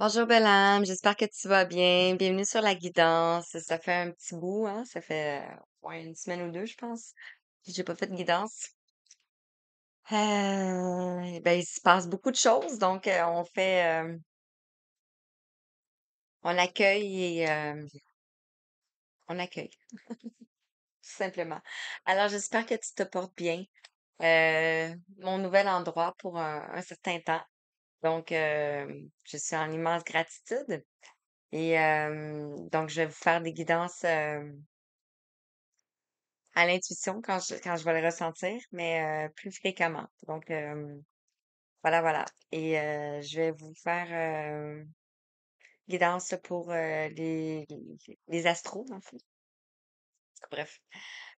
Bonjour Bellam, j'espère que tu vas bien. Bienvenue sur la guidance. Ça fait un petit bout, hein? Ça fait ouais, une semaine ou deux, je pense. Que j'ai pas fait de guidance. Ben, il se passe beaucoup de choses, donc on accueille et on accueille, tout simplement. Alors, j'espère que tu te portes bien. Mon nouvel endroit pour un certain temps. Donc, je suis en immense gratitude. Et donc, je vais vous faire des guidances. À l'intuition quand je vais le ressentir, mais plus fréquemment. Donc, voilà, voilà. Et je vais vous faire guidance pour les astros, en fait. Bref.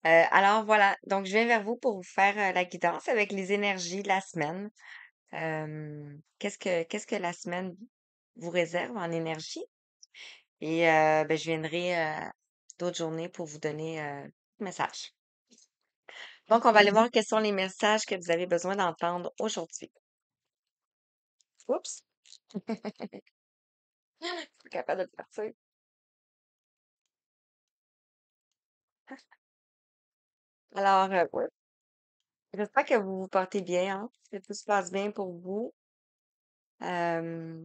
Alors, voilà. Donc, je viens vers vous pour vous faire la guidance avec les énergies de la semaine. Qu'est-ce que la semaine vous réserve en énergie? Et ben, je viendrai d'autres journées pour vous donner le message. Donc, on va aller voir quels sont les messages que vous avez besoin d'entendre aujourd'hui. Oups, je suis capable de le partir. Alors, ouais, j'espère que vous vous portez bien, hein, que tout se passe bien pour vous, euh,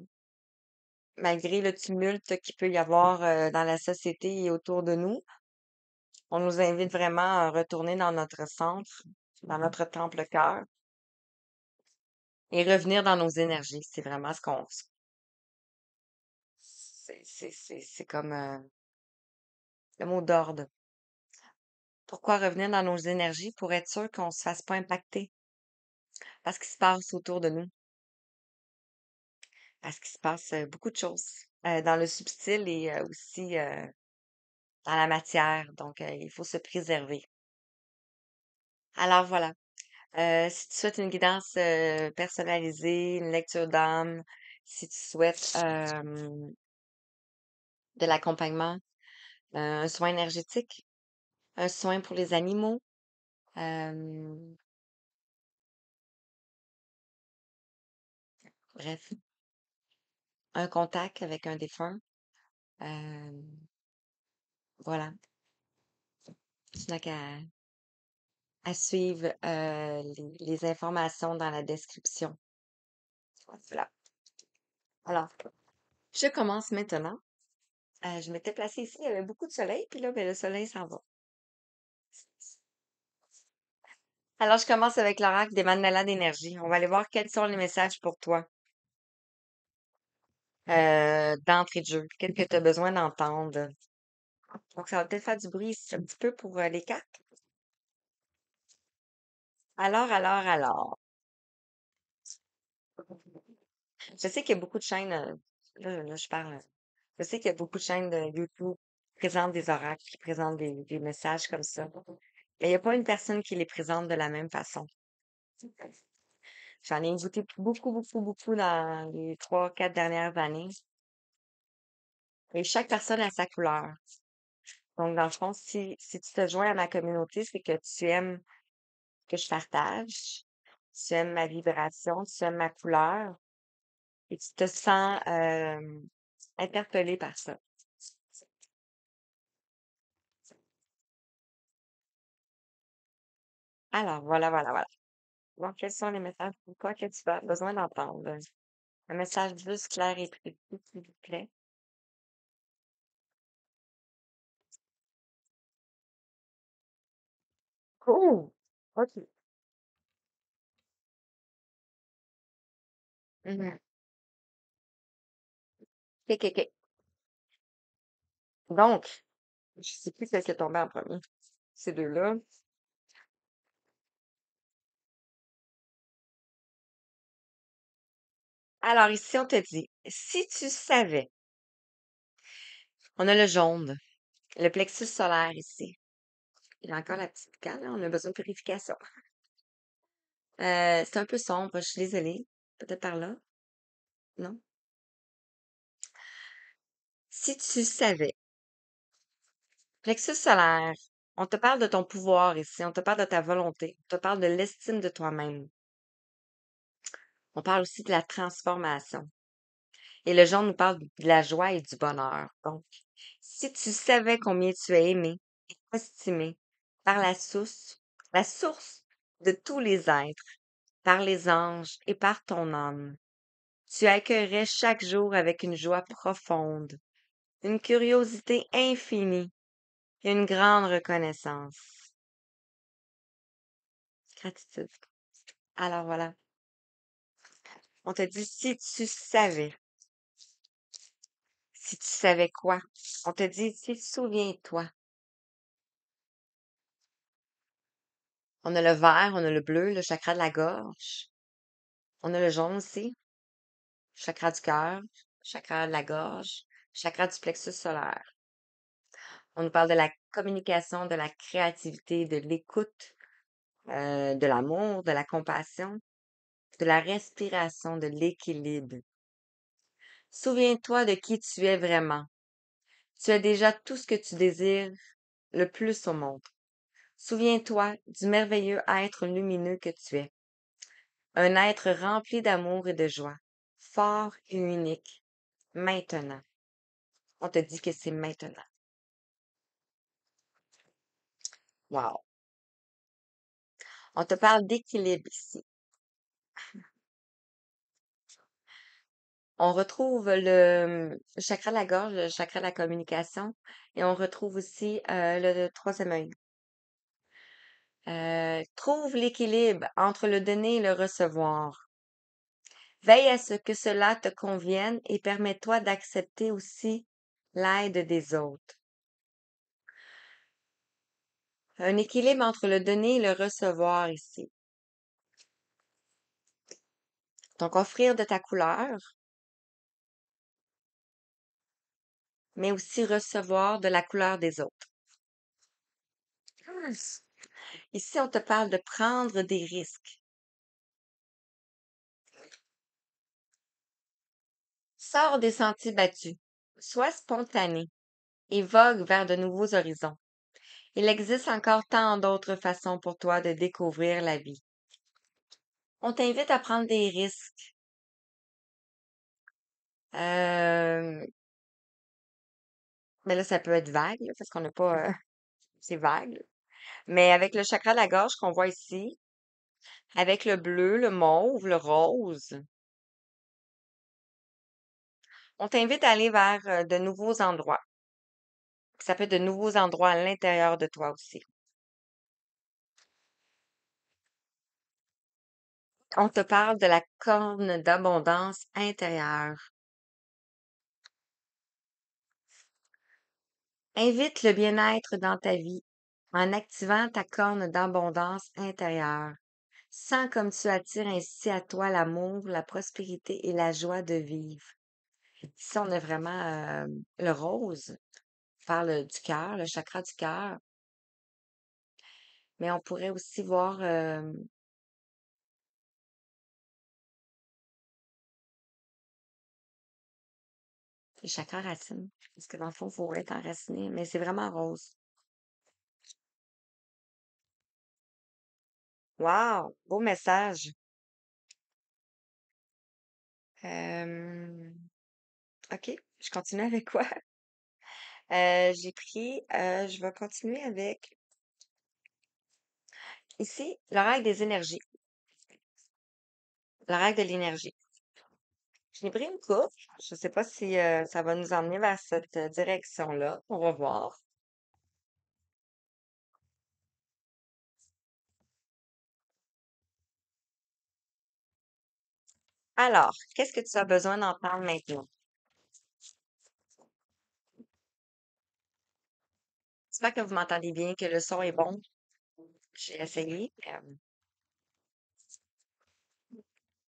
malgré le tumulte qu'il peut y avoir dans la société et autour de nous. On nous invite vraiment à retourner dans notre centre, dans notre temple cœur, et revenir dans nos énergies. C'est vraiment c'est comme le mot d'ordre. Pourquoi revenir dans nos énergies pour être sûr qu'on se fasse pas impacter parce qu'il se passe autour de nous, parce qu'il se passe beaucoup de choses dans le subtil et aussi dans la matière. Donc, il faut se préserver. Alors voilà. Si tu souhaites une guidance personnalisée, une lecture d'âme, si tu souhaites de l'accompagnement, un soin énergétique, un soin pour les animaux, euh, bref, un contact avec un défunt, euh, voilà. Tu n'as qu'à suivre les informations dans la description. Voilà. Alors, je commence maintenant. Je m'étais placée ici, il y avait beaucoup de soleil, puis là, ben, le soleil s'en va. Alors, je commence avec l'oracle des mandalas d'énergie. On va aller voir quels sont les messages pour toi d'entrée de jeu. Qu'est-ce que tu as besoin d'entendre? Donc, ça va peut-être faire du bruit ici un petit peu pour les cartes. Alors. Je sais qu'il y a beaucoup de chaînes, là, je parle. Je sais qu'il y a beaucoup de chaînes de YouTube qui présentent des oracles, qui présentent des messages comme ça. Mais il n'y a pas une personne qui les présente de la même façon. J'en ai écouté beaucoup dans les 3, 4 dernières années. Et chaque personne a sa couleur. Donc, dans le fond, si tu te joins à ma communauté, c'est que tu aimes que je partage, tu aimes ma vibration, tu aimes ma couleur et tu te sens interpellé par ça. Alors, voilà. Donc, quels sont les messages pour toi que tu as besoin d'entendre? Un message juste clair et précis, s'il vous plaît. Oh! OK. Mhm. OK. Donc, je sais plus ce qui est tombé en premier. Ces deux-là. Alors, ici, on te dit, si tu savais, on a le jaune, le plexus solaire ici. Il y a encore la petite canne, là, on a besoin de purification. C'est un peu sombre, je suis désolée. Peut-être par là, non? Si tu savais, plexus solaire, on te parle de ton pouvoir ici, on te parle de ta volonté, on te parle de l'estime de toi-même. On parle aussi de la transformation. Et le jaune nous parle de la joie et du bonheur. Donc, si tu savais combien tu es aimé et estimé par la source de tous les êtres, par les anges et par ton âme, tu accueillerais chaque jour avec une joie profonde, une curiosité infinie et une grande reconnaissance. Gratitude. Alors voilà, on te dit si tu savais quoi? On te dit si souviens-toi. On a le vert, on a le bleu, le chakra de la gorge. On a le jaune aussi, chakra du cœur, chakra de la gorge, chakra du plexus solaire. On nous parle de la communication, de la créativité, de l'écoute, de l'amour, de la compassion, de la respiration, de l'équilibre. Souviens-toi de qui tu es vraiment. Tu as déjà tout ce que tu désires le plus au monde. Souviens-toi du merveilleux être lumineux que tu es. Un être rempli d'amour et de joie, fort et unique, maintenant. On te dit que c'est maintenant. Wow. On te parle d'équilibre ici. On retrouve le chakra de la gorge, le chakra de la communication, et on retrouve aussi le troisième œil. Trouve l'équilibre entre le donner et le recevoir. Veille à ce que cela te convienne et permets-toi d'accepter aussi l'aide des autres. Un équilibre entre le donner et le recevoir ici. Donc, offrir de ta couleur, mais aussi recevoir de la couleur des autres. Ici, on te parle de prendre des risques. Sors des sentiers battus. Sois spontané et vogue vers de nouveaux horizons. Il existe encore tant d'autres façons pour toi de découvrir la vie. On t'invite à prendre des risques. Mais là, ça peut être vague, là, parce qu'on n'a pas... c'est vague, là. Mais avec le chakra de la gorge qu'on voit ici, avec le bleu, le mauve, le rose, on t'invite à aller vers de nouveaux endroits. Ça peut être de nouveaux endroits à l'intérieur de toi aussi. On te parle de la corne d'abondance intérieure. Invite le bien-être dans ta vie en activant ta corne d'abondance intérieure. Sens comme tu attires ainsi à toi l'amour, la prospérité et la joie de vivre. Ici, on a vraiment le rose, on parle du cœur, le chakra du cœur, mais on pourrait aussi voir le chakra racine, parce que dans le fond, il faut être enraciné, mais c'est vraiment rose. Wow, beau message. Euh, OK, je continue avec quoi? Je vais continuer avec, ici, le règle des énergies, le règle de l'énergie. Je n'ai pris une coupe. Je ne sais pas si ça va nous emmener vers cette direction-là. On va voir. Alors, qu'est-ce que tu as besoin d'entendre maintenant? J'espère que vous m'entendez bien, que le son est bon. J'ai essayé.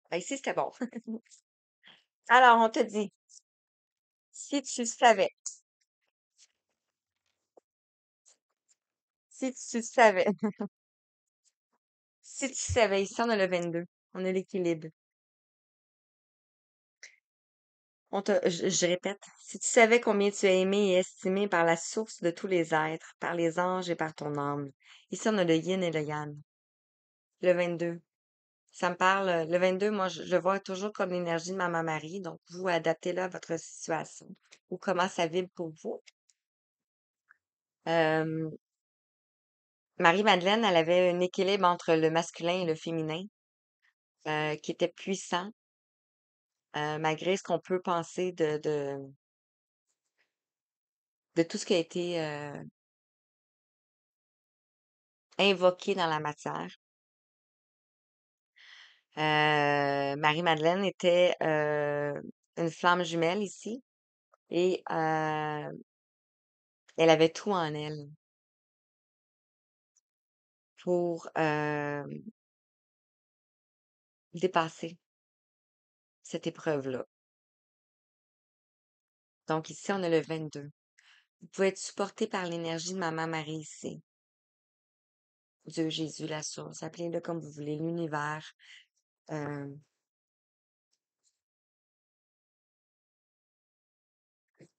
Ben, ici, c'était bon. Alors, on te dit, si tu savais, si tu savais, si tu savais, ici, on a le 22. On a l'équilibre. Je répète, si tu savais combien tu es aimé et estimé par la source de tous les êtres, par les anges et par ton âme. Ici, on a le yin et le yang. Le 22. Ça me parle, le 22, moi, je le vois toujours comme l'énergie de Maman Marie, donc vous adaptez-le à votre situation ou comment ça vibre pour vous. Euh, Marie-Madeleine, elle avait un équilibre entre le masculin et le féminin qui était puissant, malgré ce qu'on peut penser de tout ce qui a été invoqué dans la matière. Marie-Madeleine était une flamme jumelle ici et elle avait tout en elle pour dépasser cette épreuve-là. Donc ici, on a le 22. Vous pouvez être supporté par l'énergie de Maman Marie ici. Dieu, Jésus, la source, appelez-le comme vous voulez, l'univers. Euh,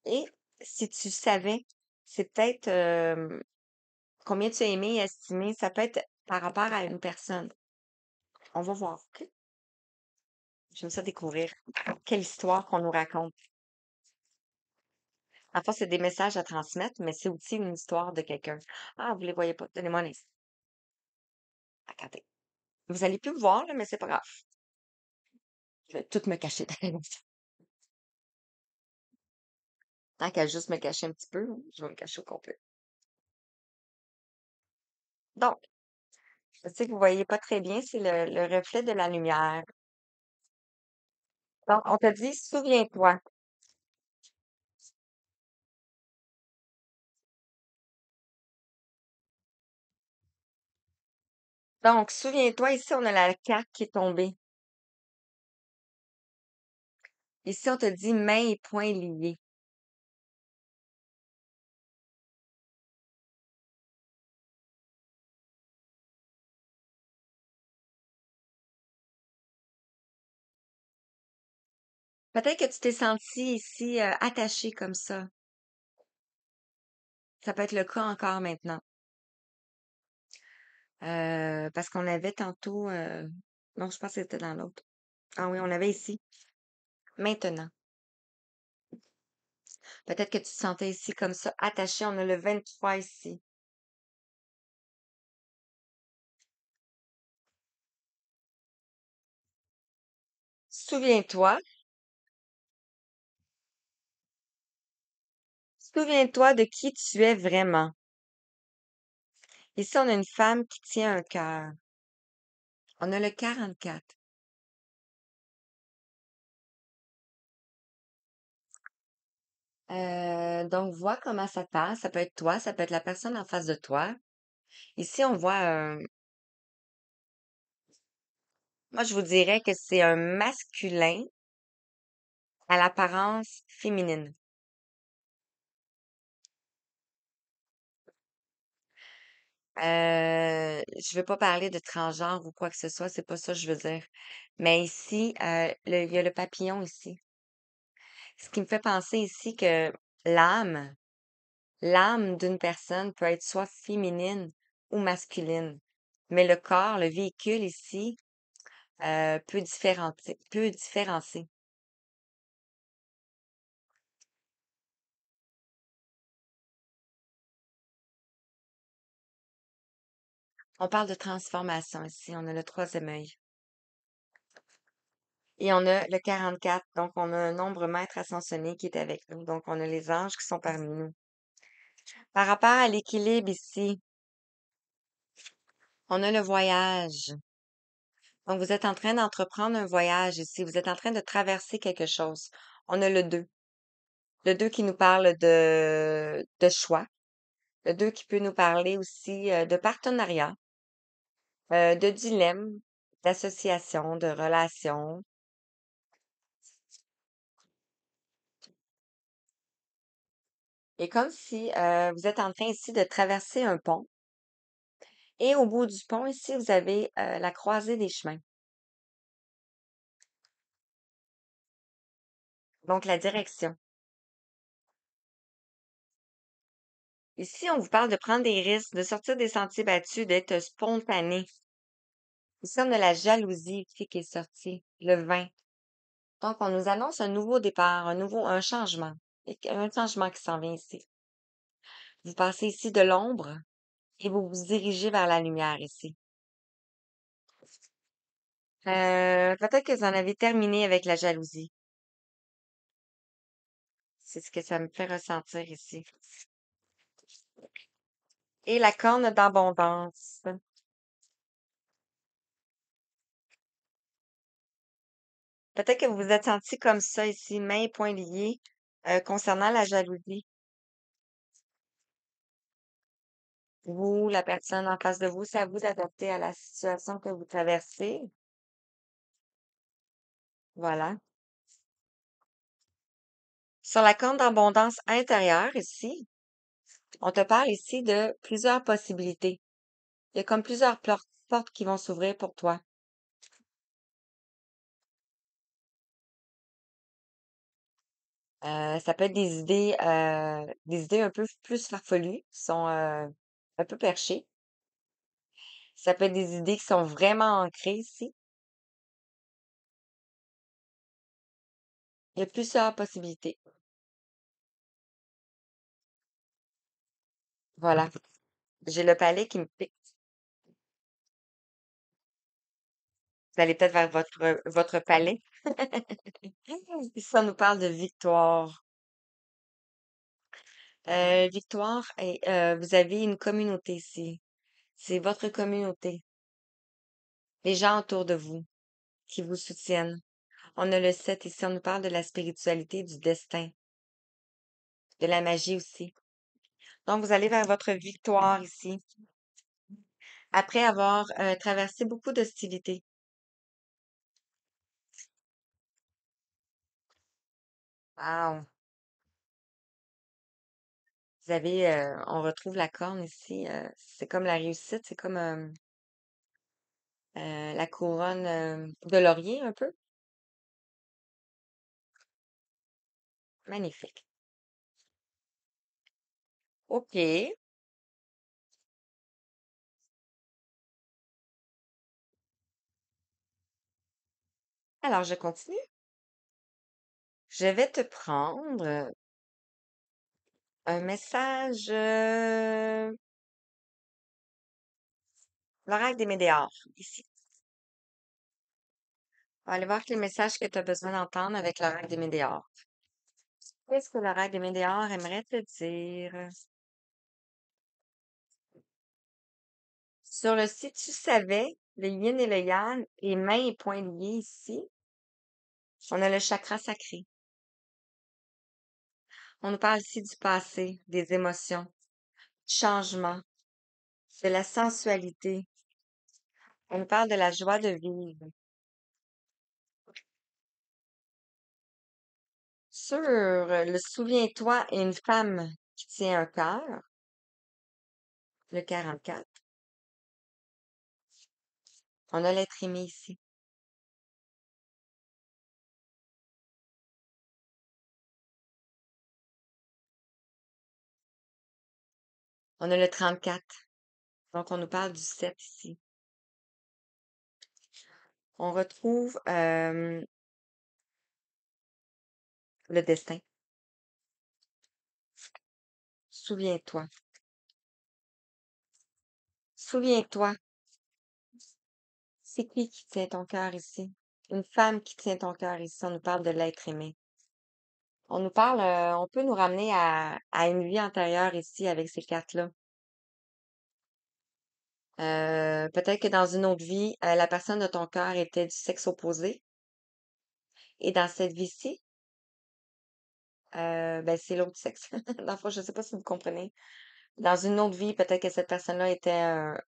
et si tu savais, c'est peut-être combien tu as aimé et estimé, ça peut être par rapport à une personne. On va voir, OK? J'aime ça découvrir quelle histoire qu'on nous raconte. En fait, c'est des messages à transmettre, mais c'est aussi une histoire de quelqu'un. Ah, vous les voyez pas. Donnez-moi un instant. Regardez. Vous allez plus me voir, là, mais c'est pas grave. Je vais tout me cacher derrière. Tant qu'à juste me cacher un petit peu, je vais me cacher au complet. Donc, je sais que vous voyez pas très bien, c'est le reflet de la lumière. Donc, on te dit, souviens-toi. Donc, souviens-toi, ici, on a la carte qui est tombée. Ici, on te dit mains et poings liés. Peut-être que tu t'es senti ici attaché comme ça. Ça peut être le cas encore maintenant. Parce qu'on avait tantôt... non, je pense que c'était dans l'autre. Ah oui, on avait ici. Maintenant. Peut-être que tu te sentais ici comme ça, attaché. On a le 23 ici. Souviens-toi. Souviens-toi de qui tu es vraiment. Ici, on a une femme qui tient un cœur. On a le 44. Donc, vois comment ça te passe. Ça peut être toi, ça peut être la personne en face de toi. Ici, on voit moi, je vous dirais que c'est un masculin à l'apparence féminine. Je veux pas parler de transgenre ou quoi que ce soit, c'est pas ça que je veux dire. Mais ici, il y a le papillon ici. Ce qui me fait penser ici que l'âme, l'âme d'une personne peut être soit féminine ou masculine. Mais le corps, le véhicule ici, peut différencier. On parle de transformation ici. On a le troisième œil. Et on a le 44. Donc, on a un nombre maître ascensionné qui est avec nous. Donc, on a les anges qui sont parmi nous. Par rapport à l'équilibre ici, on a le voyage. Donc, vous êtes en train d'entreprendre un voyage ici. Vous êtes en train de traverser quelque chose. On a le 2. Le 2 qui nous parle de choix. Le 2 qui peut nous parler aussi de partenariat, de dilemme, d'association, de relation. Et comme si vous êtes en train ici de traverser un pont. Et au bout du pont, ici, vous avez la croisée des chemins. Donc, la direction. Ici, on vous parle de prendre des risques, de sortir des sentiers battus, d'être spontané. Ici, on a la jalousie ici qui est sortie, le vin. Donc, on nous annonce un nouveau départ, un changement. Un changement qui s'en vient ici. Vous passez ici de l'ombre et vous vous dirigez vers la lumière ici. Peut-être que vous en avez terminé avec la jalousie. C'est ce que ça me fait ressentir ici. Et la corne d'abondance. Peut-être que vous vous êtes senti comme ça ici, mains et poings liés, concernant la jalousie. Vous, la personne en face de vous, c'est à vous d'adapter à la situation que vous traversez. Voilà. Sur la corne d'abondance intérieure ici, on te parle ici de plusieurs possibilités. Il y a comme plusieurs portes qui vont s'ouvrir pour toi. Ça peut être des idées un peu plus farfelues, qui sont un peu perchées. Ça peut être des idées qui sont vraiment ancrées ici. Il y a plusieurs possibilités. Voilà. J'ai le palais qui me pique. Vous allez peut-être vers votre palais. Ici, ça nous parle de victoire. Victoire, et vous avez une communauté ici. C'est votre communauté. Les gens autour de vous qui vous soutiennent. On a le 7 ici, on nous parle de la spiritualité, du destin, de la magie aussi. Donc, vous allez vers votre victoire ici, après avoir traversé beaucoup d'hostilités. Wow! Vous avez, on retrouve la corne ici. C'est comme la réussite, c'est comme la couronne de laurier un peu. Magnifique. OK. Alors, je continue. Je vais te prendre un message, l'oracle des Médéors, ici. On va aller voir quel message que tu as besoin d'entendre avec l'oracle des Médéors. Qu'est-ce que l'oracle des Médéors aimerait te dire? Sur le si tu savais, le yin et le yang, et mains et poings liés ici, on a le chakra sacré. On nous parle ici du passé, des émotions, du changement, de la sensualité. On nous parle de la joie de vivre. Sur le souviens-toi et une femme qui tient un cœur, le 44. On a l'être aimé ici. On a le 34. Donc, on nous parle du 7 ici. On retrouve le destin. Souviens-toi. Souviens-toi, c'est qui tient ton cœur ici? Une femme qui tient ton cœur ici. On nous parle de l'être aimé. On nous parle, on peut nous ramener à une vie antérieure ici avec ces cartes-là. Peut-être que dans une autre vie, la personne de ton cœur était du sexe opposé. Et dans cette vie-ci, ben, c'est l'autre sexe. Dans le fond, je ne sais pas si vous comprenez. Dans une autre vie, peut-être que cette personne-là était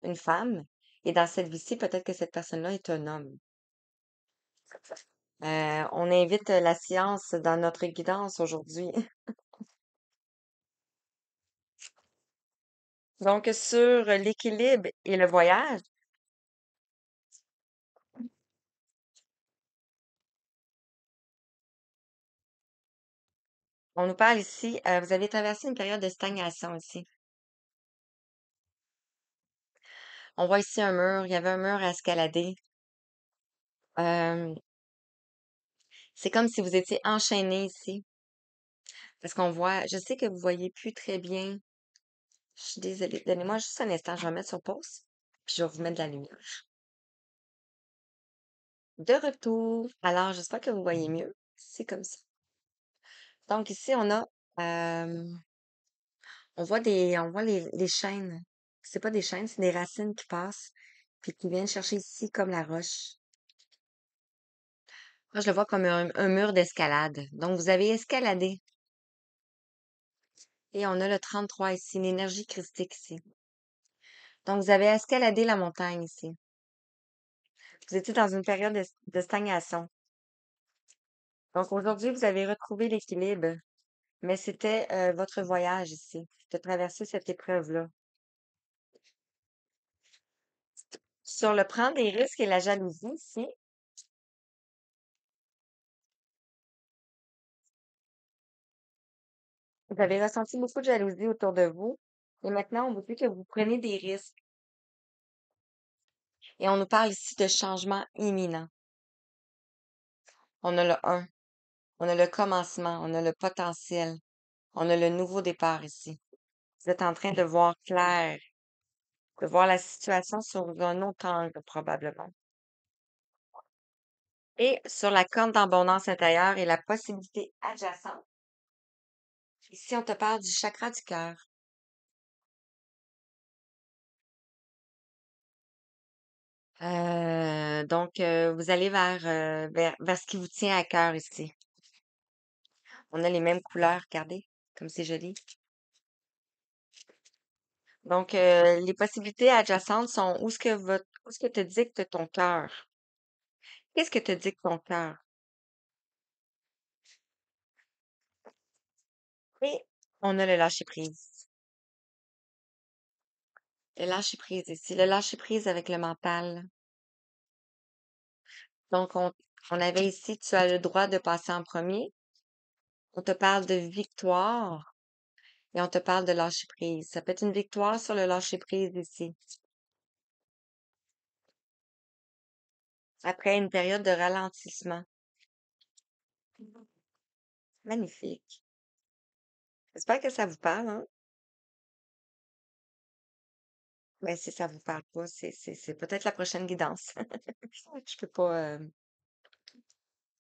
une femme. Et dans cette vie-ci, peut-être que cette personne-là est un homme. On invite la science dans notre guidance aujourd'hui. Donc, sur l'équilibre et le voyage, on nous parle ici, vous avez traversé une période de stagnation ici. On voit ici un mur. Il y avait un mur à escalader. Euh, c'est comme si vous étiez enchaîné ici. Parce qu'on voit, je sais que vous voyez plus très bien. Je suis désolée. Donnez-moi juste un instant. Je vais mettre sur pause. Puis je vais vous mettre de la lumière. De retour. Alors, j'espère que vous voyez mieux. C'est comme ça. Donc ici, on voit les chaînes. C'est pas des chaînes, c'est des racines qui passent, puis qui viennent chercher ici comme la roche. Moi, je le vois comme un mur d'escalade. Donc, vous avez escaladé. Et on a le 33 ici, l'énergie christique ici. Donc, vous avez escaladé la montagne ici. Vous étiez dans une période de stagnation. Donc, aujourd'hui, vous avez retrouvé l'équilibre, mais c'était votre voyage ici, de traverser cette épreuve-là. Sur le prendre des risques et la jalousie ici, vous avez ressenti beaucoup de jalousie autour de vous. Et maintenant, on vous dit que vous prenez des risques. Et on nous parle ici de changement imminent. On a le 1, on a le commencement, on a le potentiel, on a le nouveau départ ici. Vous êtes en train de voir clair, de voir la situation sur un autre angle probablement. Et sur la corne d'abondance intérieure et la possibilité adjacente, ici on te parle du chakra du cœur. Vous allez vers ce qui vous tient à cœur ici. On a les mêmes couleurs, regardez, comme c'est joli. Donc, les possibilités adjacentes sont où ce que te dicte ton cœur? Qu'est-ce que te dicte ton cœur? Et on a le lâcher-prise. Le lâcher-prise ici. Le lâcher-prise avec le mental. Donc, on avait ici, tu as le droit de passer en premier. On te parle de victoire et on te parle de lâcher-prise. Ça peut être une victoire sur le lâcher-prise ici. Après une période de ralentissement. Magnifique. J'espère que ça vous parle, hein? Mais si ça vous parle pas, c'est peut-être la prochaine guidance. Je peux pas,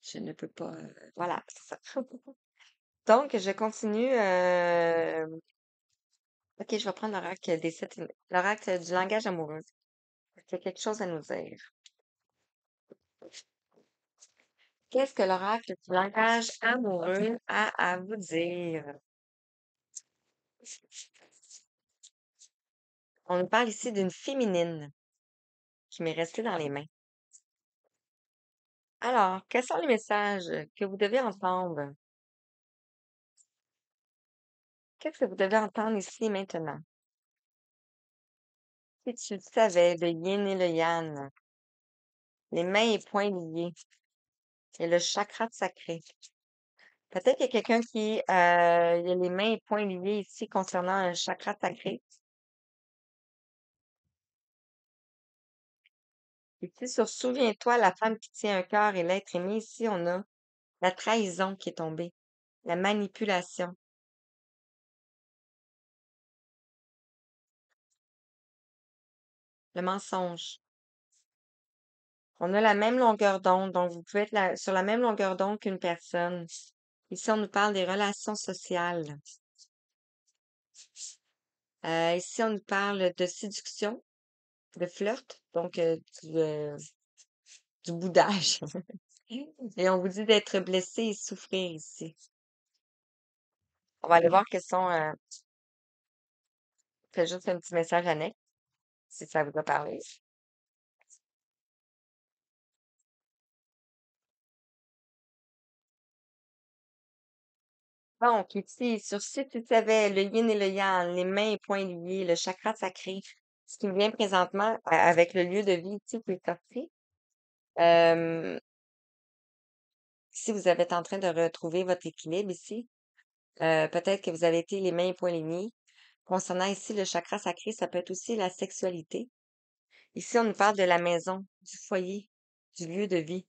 je ne peux pas, voilà, c'est ça. Donc, je continue. Ok, je vais prendre l'oracle du langage amoureux. Il y a quelque chose à nous dire. Qu'est-ce que l'oracle du langage amoureux a à vous dire? On nous parle ici d'une féminine qui m'est restée dans les mains. Alors, quels sont les messages que vous devez entendre? Qu'est-ce que vous devez entendre ici et maintenant? Si tu le savais, le yin et le yang, les mains et poings liés, et le chakra sacré. Peut-être qu'il y a quelqu'un il y a les mains et poings liés ici concernant un chakra sacré. Ici, sur Souviens-toi, la femme qui tient un cœur et l'être aimé, ici, on a la trahison qui est tombée, la manipulation, le mensonge. On a la même longueur d'onde, donc vous pouvez être sur la même longueur d'onde qu'une personne. Ici, on nous parle des relations sociales. Ici, on nous parle de séduction, de flirt, donc du boudage. Et on vous dit d'être blessé et souffrir ici. On va aller voir quels sont. Fais juste un petit message annexe, si ça vous a parlé. Donc, ici, sur si tu savais, le yin et le yang, les mains et poings liés, le chakra sacré, ce qui me vient présentement avec le lieu de vie ici qui est sorti. Euh, si vous êtes en train de retrouver votre équilibre ici, peut-être que vous avez été les mains et poings liés. Concernant ici le chakra sacré, ça peut être aussi la sexualité. Ici, on nous parle de la maison, du foyer, du lieu de vie.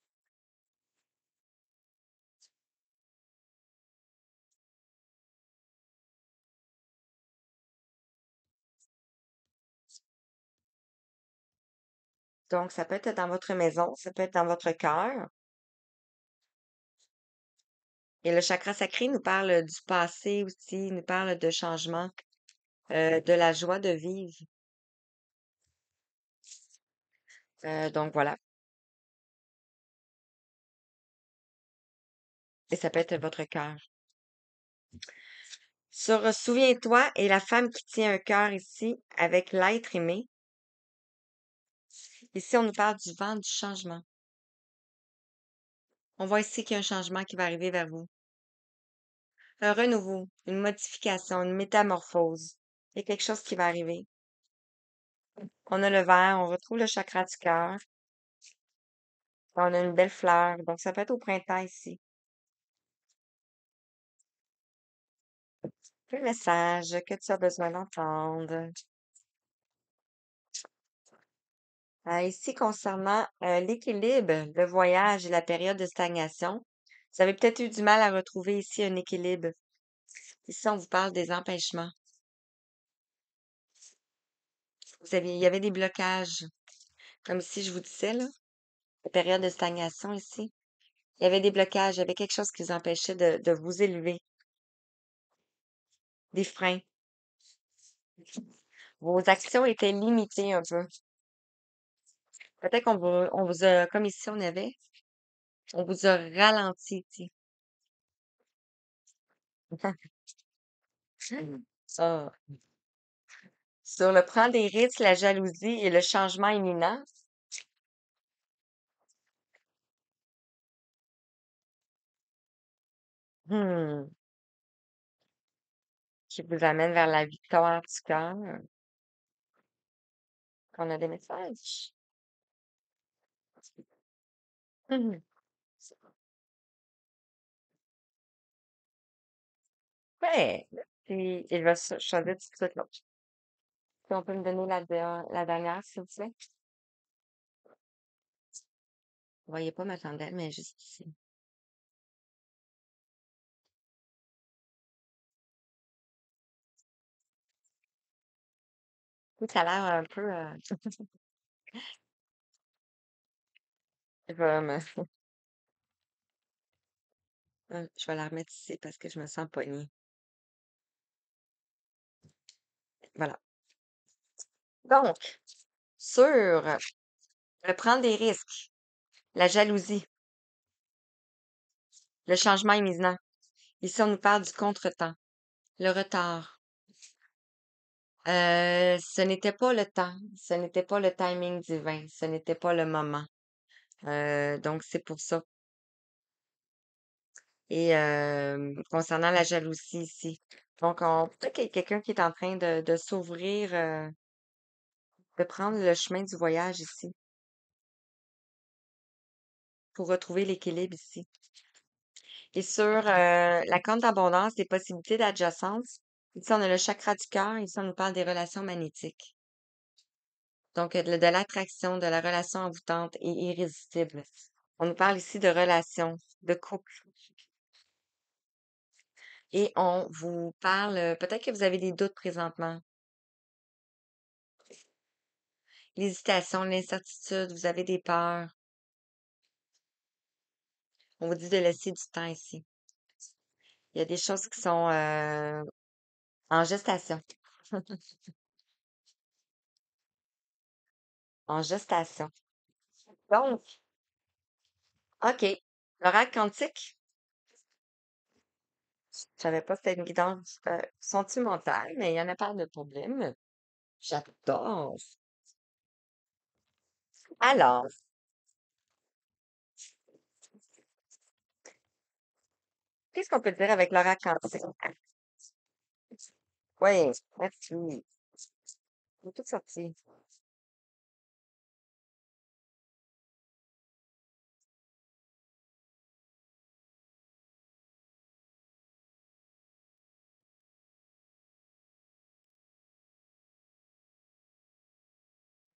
Donc, ça peut être dans votre maison, ça peut être dans votre cœur. Et le chakra sacré nous parle du passé aussi, nous parle de changement, de la joie de vivre. Donc voilà. Et ça peut être votre cœur. Sur Souviens-toi et la femme qui tient un cœur ici avec l'être aimé. Ici, on nous parle du vent du changement. On voit ici qu'il y a un changement qui va arriver vers vous. Un renouveau, une modification, une métamorphose. Il y a quelque chose qui va arriver. On a le vert, on retrouve le chakra du cœur. On a une belle fleur. Donc, ça peut être au printemps ici. Le message que tu as besoin d'entendre. Ici, concernant l'équilibre, le voyage et la période de stagnation, vous avez peut-être eu du mal à retrouver ici un équilibre. Ici, on vous parle des empêchements. Il y avait des blocages, comme ici, je vous disais, là, la période de stagnation ici. Il y avait des blocages, il y avait quelque chose qui vous empêchait de vous élever, des freins. Vos actions étaient limitées un peu. Peut-être on vous a, comme ici, on vous a ralenti, ici. Ah. Sur le prendre des risques, la jalousie et le changement imminent, hmm, qui vous amène vers la victoire du cœur. On a des messages. Mhm. Ouais. Puis, il va choisir tout de suite l'autre. Si on peut me donner la dernière, s'il vous plaît. Vous voyez pas ma chandelle, mais juste ici. Oui, ça a l'air un peu... je vais je vais la remettre ici parce que je me sens pognée. Voilà. Donc, sur le prendre des risques, la jalousie, le changement imminent. Ici, on nous parle du contretemps, le retard. Ce n'était pas le temps, ce n'était pas le timing divin, ce n'était pas le moment. Donc, c'est pour ça. Et concernant la jalousie ici. Donc, peut-être qu'il y a quelqu'un qui est en train de s'ouvrir, de prendre le chemin du voyage ici pour retrouver l'équilibre ici. Et sur la corne d'abondance, des possibilités d'adjacence, ici, on a le chakra du cœur, ici, on nous parle des relations magnétiques. Donc, de l'attraction, de la relation envoûtante et irrésistible. On nous parle ici de relations, de couple. Et on vous parle, peut-être que vous avez des doutes présentement, l'hésitation, l'incertitude, vous avez des peurs. On vous dit de laisser du temps ici. Il y a des choses qui sont en gestation. En gestation. Donc, OK. L'oracle quantique, je savais pas que c'était une guidance sentimentale, mais il y en a pas de problème. J'adore. Alors, qu'est-ce qu'on peut dire avec l'oracle quantique? Oui, merci. J'ai tout sorti.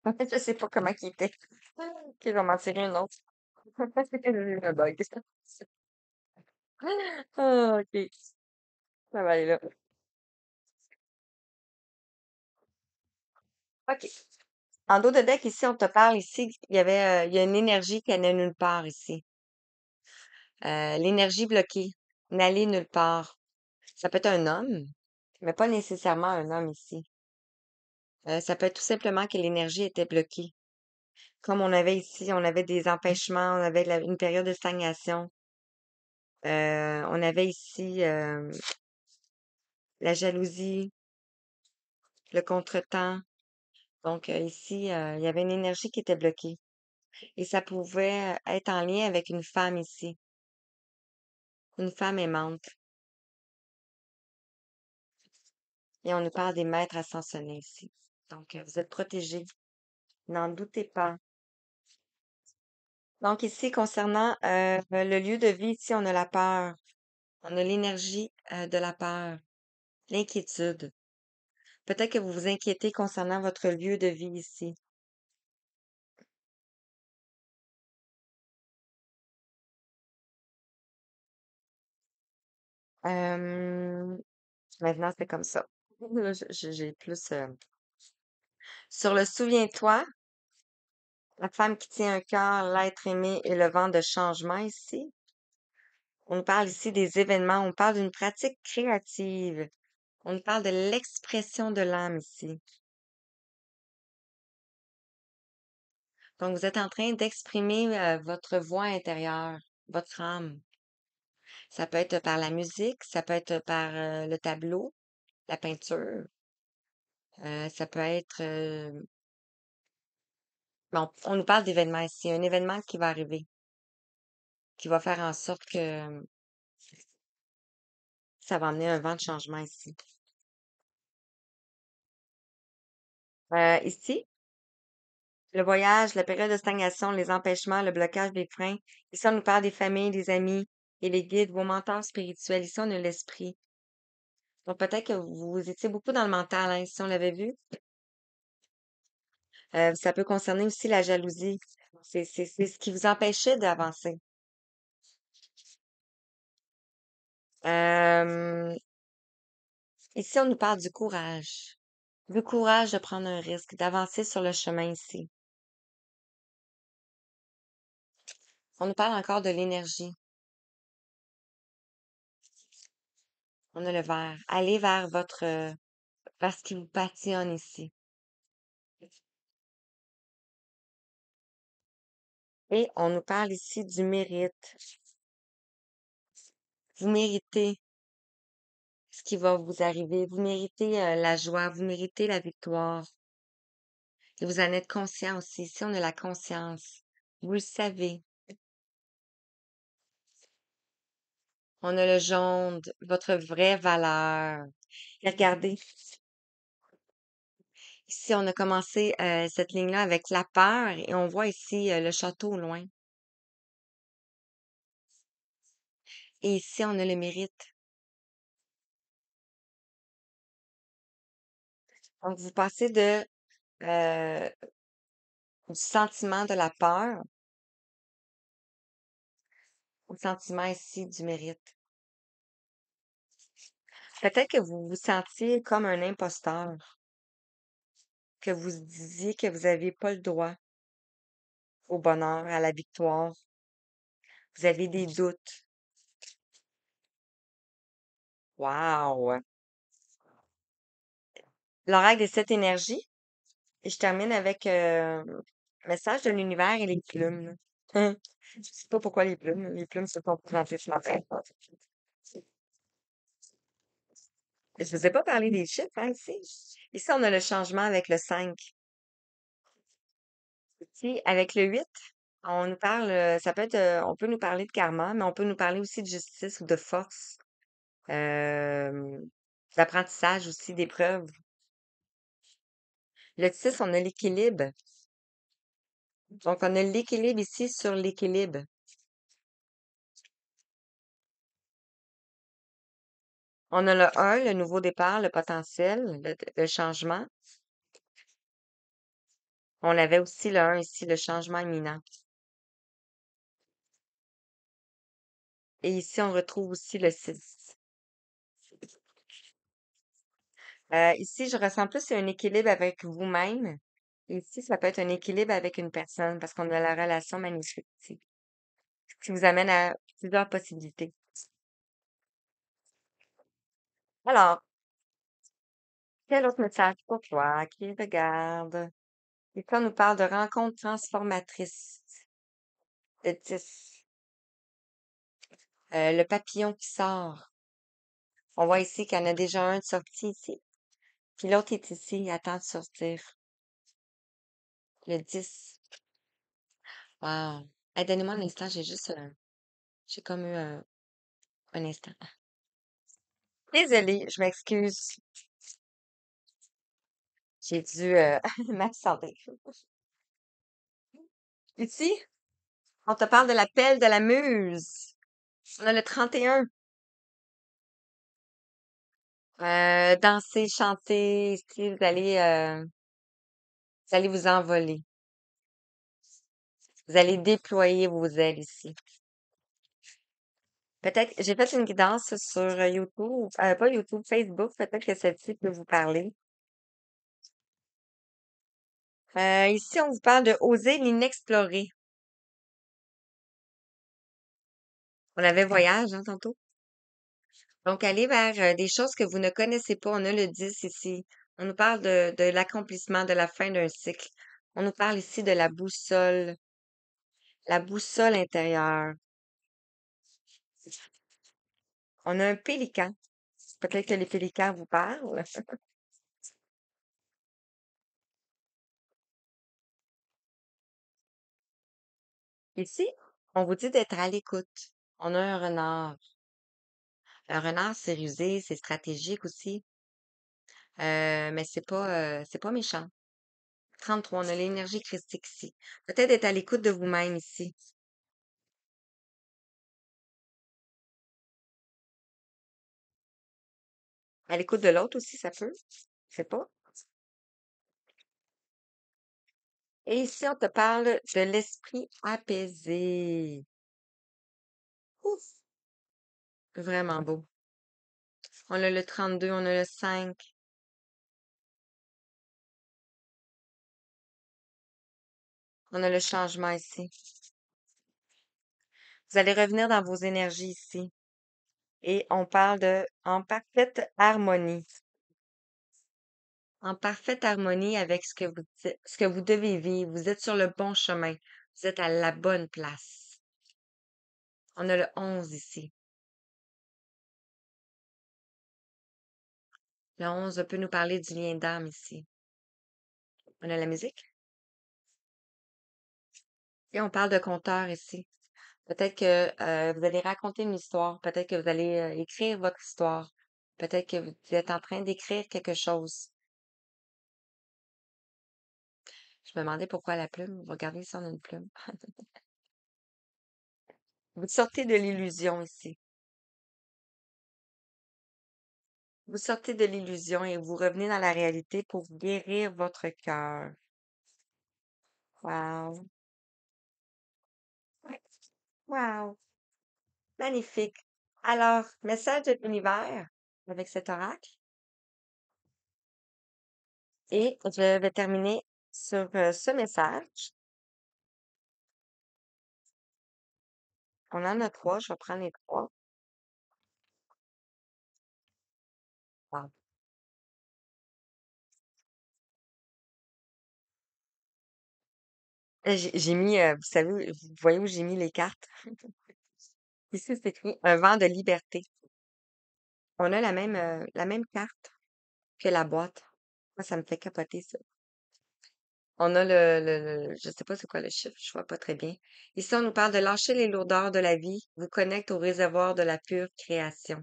Je sais pas comment il était. Ok, je vais m'en tirer une autre. J'ai eu un bug. Ah, ok, ça va aller là. Ok. En dos de deck, ici, on te parle ici, il y a une énergie qui n'est nulle part ici. L'énergie bloquée, n'allez nulle part. Ça peut être un homme, mais pas nécessairement un homme ici. Ça peut être tout simplement que l'énergie était bloquée. Comme on avait ici, on avait des empêchements, on avait une période de stagnation. On avait ici la jalousie, le contretemps. Donc ici, il y avait une énergie qui était bloquée. Et ça pouvait être en lien avec une femme ici, une femme aimante. Et on nous parle des maîtres ascensionnés ici. Donc, vous êtes protégés. N'en doutez pas. Donc, ici, concernant le lieu de vie, ici, on a la peur. On a l'énergie de la peur, l'inquiétude. Peut-être que vous vous inquiétez concernant votre lieu de vie ici. Euh, Maintenant, c'est comme ça. Là, j'ai plus... Sur le souviens-toi, la femme qui tient un cœur, l'être aimé et le vent de changement ici. On nous parle ici des événements, on parle d'une pratique créative. On nous parle de l'expression de l'âme ici. Donc, vous êtes en train d'exprimer votre voix intérieure, votre âme. Ça peut être par la musique, ça peut être par le tableau, la peinture. Ça peut être... bon, on nous parle d'événements ici. Un événement qui va arriver, qui va faire en sorte que ça va amener un vent de changement ici. Ici, le voyage, la période de stagnation, les empêchements, le blocage des freins. Ici, on nous parle des familles, des amis et les guides, vos mentors spirituels. Ici, on a l'esprit. Donc, peut-être que vous étiez beaucoup dans le mental, hein, ici, on l'avait vu. Ça peut concerner aussi la jalousie. C'est ce qui vous empêchait d'avancer. Euh, Ici, on nous parle du courage. Le courage de prendre un risque, d'avancer sur le chemin ici. On nous parle encore de l'énergie. On a le vert. Allez vers vers ce qui vous passionne ici. Et on nous parle ici du mérite. Vous méritez ce qui va vous arriver. Vous méritez la joie. Vous méritez la victoire. Et vous en êtes conscient aussi. Ici, on a la conscience. Vous le savez. On a le jaune, votre vraie valeur. Et regardez, ici, on a commencé cette ligne-là avec la peur et on voit ici le château au loin. Et ici, on a le mérite. Donc, vous passez euh, du sentiment de la peur au sentiment ici du mérite. Peut-être que vous vous sentiez comme un imposteur, que vous disiez que vous n'aviez pas le droit au bonheur, à la victoire. Vous avez des doutes. Wow! L'oracle de cette énergie. Et je termine avec message de l'univers et les plumes. Je sais pas pourquoi les plumes. Les plumes se sont présentées ce matin. Je vous ai pas parlé des chiffres, hein, ici. Ici, on a le changement avec le 5. Ici, avec le 8, on nous parle, ça peut être, on peut nous parler de karma, mais on peut nous parler aussi de justice ou de force, euh, d'apprentissage aussi, d'épreuves. Le 6, on a l'équilibre. Donc, on a l'équilibre ici sur l'équilibre. On a le 1, le nouveau départ, le potentiel, le changement. On avait aussi le 1 ici, le changement imminent. Et ici, on retrouve aussi le 6. Ici, je ressens plus un équilibre avec vous-même. Ici, ça peut être un équilibre avec une personne parce qu'on a la relation magnifique ici, qui vous amène à plusieurs possibilités. Alors, quel autre message pour toi qui regarde? Et quand on nous parle de rencontres transformatrices, de 10, le papillon qui sort. On voit ici qu'il y en a déjà un de sorti ici. Puis l'autre est ici, il attend de sortir. Le 10. Wow. Hey, donnez-moi un instant, j'ai comme eu un instant. Désolée, je m'excuse. J'ai dû m'absenter. Ici, on te parle de l'appel de la muse. On a le 31. Danser, chanter, ici, vous allez vous envoler. Vous allez déployer vos ailes ici. Peut-être, j'ai fait une guidance sur YouTube, pas YouTube, Facebook, peut-être que celle-ci peut vous parler. Ici, on vous parle de oser l'inexploré. On avait voyage, hein, tantôt. Donc, aller vers des choses que vous ne connaissez pas. On a le 10 ici. On nous parle de l'accomplissement, de la fin d'un cycle. On nous parle ici de la boussole intérieure. On a un pélican. Peut-être que les pélicans vous parlent. Ici, on vous dit d'être à l'écoute. On a un renard. Un renard, c'est rusé, c'est stratégique aussi. Mais c'est pas méchant. 33, on a l'énergie christique ici. Peut-être être à l'écoute de vous-même ici. À l'écoute de l'autre aussi, ça peut. Je sais pas. Et ici, on te parle de l'esprit apaisé. Ouf, vraiment beau. On a le 32, on a le 5. On a le changement ici. Vous allez revenir dans vos énergies ici. Et on parle de en parfaite harmonie. En parfaite harmonie avec ce que vous devez vivre. Vous êtes sur le bon chemin. Vous êtes à la bonne place. On a le 11 ici. Le 11 peut nous parler du lien d'âme ici. On a la musique. Et on parle de conteur ici. Peut-être que vous allez raconter une histoire. Peut-être que vous allez écrire votre histoire. Peut-être que vous êtes en train d'écrire quelque chose. Je me demandais pourquoi la plume. Regardez si on a une plume. Vous sortez de l'illusion ici. Vous sortez de l'illusion et vous revenez dans la réalité pour guérir votre cœur. Wow. Ouais. Wow. Magnifique. Alors, message de l'univers avec cet oracle. Et je vais terminer sur ce message. On en a trois. Je vais prendre les trois. Wow. J'ai mis, vous savez, vous voyez où j'ai mis les cartes? Ici, c'est écrit un vent de liberté. On a la même carte que la boîte. Moi, ça me fait capoter, ça. On a je sais pas c'est quoi le chiffre, je vois pas très bien. Ici, on nous parle de lâcher les lourdeurs de la vie, vous connecte au réservoir de la pure création.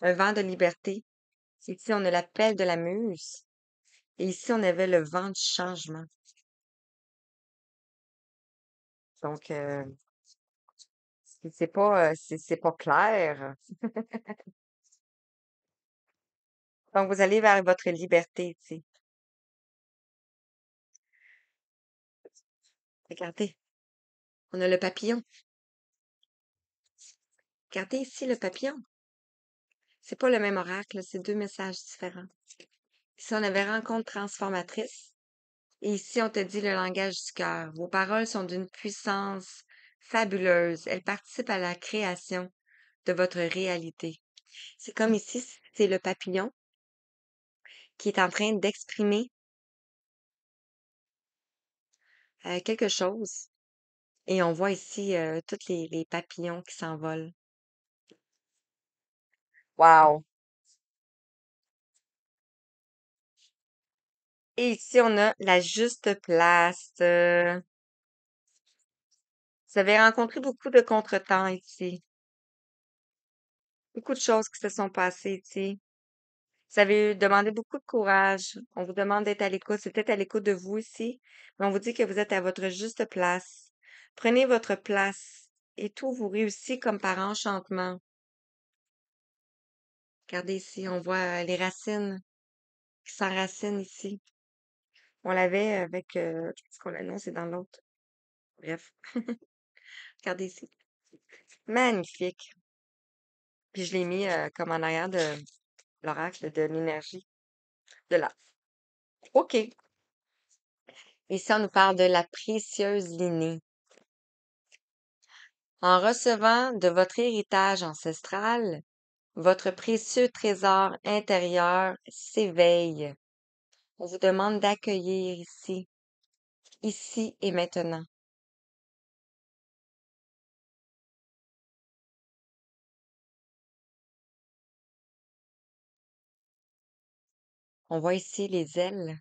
Un vent de liberté. Ici, on a l'appel de la muse. Et ici, on avait le vent du changement. Donc, si c'est pas clair. Donc, vous allez vers votre liberté, tu sais. Regardez, on a le papillon. Regardez ici le papillon. C'est pas le même oracle, c'est deux messages différents. Ici, on avait rencontre transformatrice. Et ici, on te dit le langage du cœur. Vos paroles sont d'une puissance fabuleuse. Elles participent à la création de votre réalité. C'est comme ici, c'est le papillon qui est en train d'exprimer quelque chose. Et on voit ici tous les papillons qui s'envolent. Wow! Et ici, on a la juste place. Vous avez rencontré beaucoup de contretemps ici. Beaucoup de choses qui se sont passées ici. Vous avez demandé beaucoup de courage. On vous demande d'être à l'écoute. C'est peut-être à l'écoute de vous ici, mais on vous dit que vous êtes à votre juste place. Prenez votre place et tout vous réussit comme par enchantement. Regardez ici, on voit les racines qui s'enracinent ici. On l'avait avec, je pense qu'on l'a, non, c'est dans l'autre. Bref, regardez ici. Magnifique. Puis je l'ai mis comme en arrière de l'oracle de l'énergie de là. OK. Ici, on nous parle de la précieuse lignée. En recevant de votre héritage ancestral, votre précieux trésor intérieur s'éveille. On vous demande d'accueillir ici, ici et maintenant. On voit ici les ailes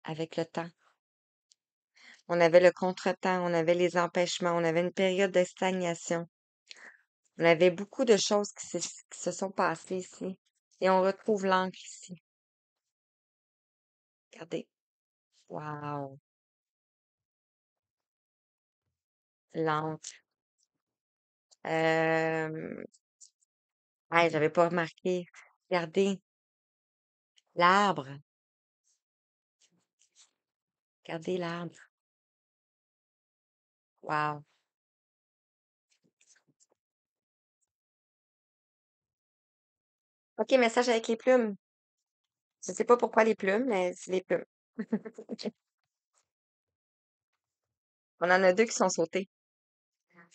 avec le temps. On avait le contretemps, on avait les empêchements, on avait une période de stagnation. On avait beaucoup de choses qui se sont passées ici. Et on retrouve l'encre ici. Regardez. Wow. L'encre. Euh... Ouais, j'avais pas remarqué. Regardez. L'arbre. Regardez l'arbre. Wow. OK, message avec les plumes. Je sais pas pourquoi les plumes, mais c'est les plumes. On en a deux qui sont sautés.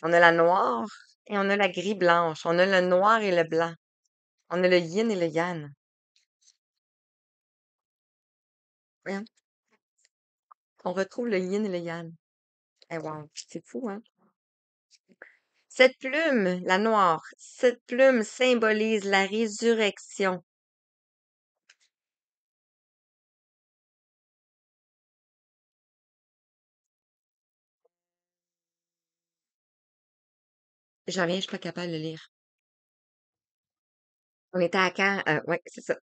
On a la noire et on a la gris blanche. On a le noir et le blanc. On a le yin et le yang. Voyons. On retrouve le yin et le yang. Eh wow, c'est fou, hein? Cette plume, la noire, cette plume symbolise la résurrection. J'en reviens, je suis pas capable de lire. On était à quand? Ouais, c'est ça.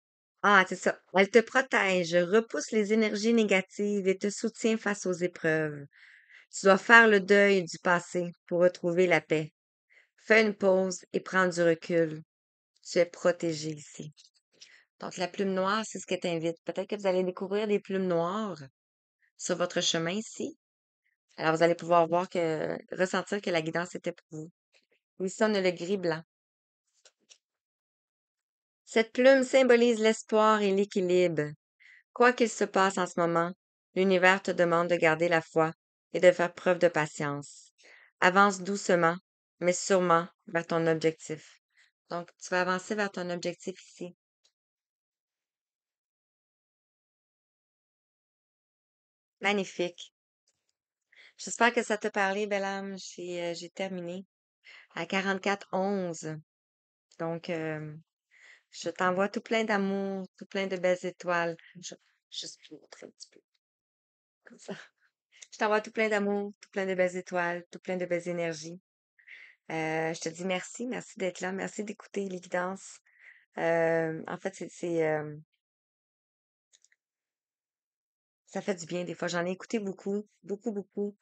Ah, c'est ça. Elle te protège, repousse les énergies négatives et te soutient face aux épreuves. Tu dois faire le deuil du passé pour retrouver la paix. Fais une pause et prends du recul. Tu es protégé ici. Donc, la plume noire, c'est ce que t'invite. Peut-être que vous allez découvrir des plumes noires sur votre chemin ici. Alors, vous allez pouvoir voir ressentir que la guidance était pour vous. Ici, on a le gris blanc. Cette plume symbolise l'espoir et l'équilibre. Quoi qu'il se passe en ce moment, l'univers te demande de garder la foi et de faire preuve de patience. Avance doucement, mais sûrement vers ton objectif. Donc, tu vas avancer vers ton objectif ici. Magnifique. J'espère que ça t'a parlé, belle âme. J'ai terminé à 44-11. Donc, je t'envoie tout plein d'amour, tout plein de belles étoiles. Juste vous montrer un petit peu comme ça. Je t'envoie tout plein d'amour, tout plein de belles étoiles, tout plein de belles énergies. Je te dis merci, merci d'être là, merci d'écouter les guidances. En fait, ça fait du bien des fois. J'en ai écouté beaucoup, beaucoup, beaucoup.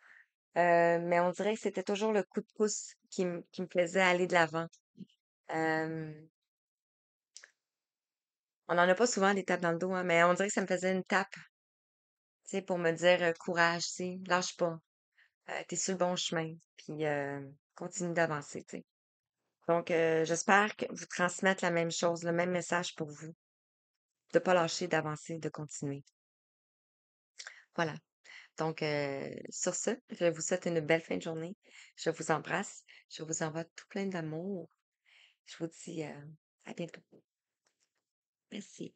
Mais on dirait que c'était toujours le coup de pouce qui me faisait aller de l'avant. Euh, on n'en a pas souvent des tapes dans le dos, hein, mais on dirait que ça me faisait une tape. tu sais, pour me dire, «Courage, tu sais, lâche pas, tu sur le bon chemin, puis continue d'avancer», tu sais. Donc j'espère que vous transmettre la même chose, le même message pour vous, de pas lâcher, d'avancer, de continuer. Voilà. Donc sur ce, je vous souhaite une belle fin de journée. Je vous embrasse. Je vous envoie tout plein d'amour. Je vous dis, à bientôt. Merci.